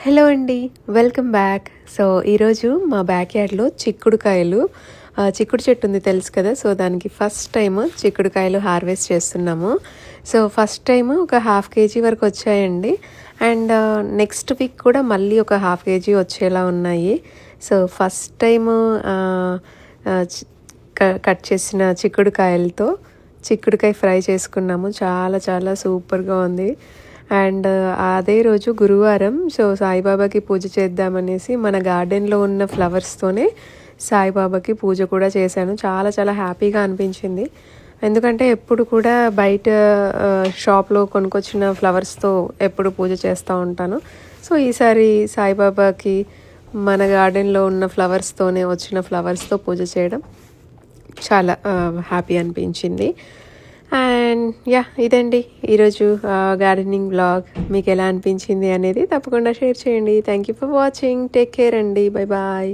Hello అండి, welcome back. So ఈరోజు మా బ్యాక్ యార్డ్లో చిక్కుడుకాయలు, చిక్కుడు చెట్టు ఉంది తెలుసు కదా. సో దానికి ఫస్ట్ టైం చిక్కుడుకాయలు హార్వెస్ట్ చేస్తున్నాము. సో ఫస్ట్ టైం ఒక 1/2 kg వరకు వచ్చాయండి. అండ్ నెక్స్ట్ వీక్ కూడా మళ్ళీ ఒక 1/2 kg వచ్చేలా ఉన్నాయి. సో ఫస్ట్ టైము కట్ చేసిన చిక్కుడుకాయలతో చిక్కుడుకాయ ఫ్రై చేసుకున్నాము. చాలా చాలా సూపర్గా ఉంది. అండ్ అదే రోజు గురువారం, సో సాయిబాబాకి పూజ చేద్దామనేసి మన గార్డెన్లో ఉన్న ఫ్లవర్స్తోనే సాయిబాబాకి పూజ కూడా చేశాను. చాలా చాలా హ్యాపీగా అనిపించింది. ఎందుకంటే ఎప్పుడు కూడా బయట షాప్లో కొనుక్కొచ్చిన ఫ్లవర్స్తో ఎప్పుడు పూజ చేస్తూ ఉంటాను. సో ఈసారి సాయిబాబాకి మన గార్డెన్లో ఉన్న ఫ్లవర్స్తోనే, వచ్చిన ఫ్లవర్స్తో పూజ చేయడం చాలా హ్యాపీ అనిపించింది. అండ్ ఇదండి ఈరోజు గార్డెనింగ్ వ్లాగ్. మీకు ఎలా అనిపించింది అనేది తప్పకుండా షేర్ చేయండి. Thank you for watching. Take care అండి. Bye bye.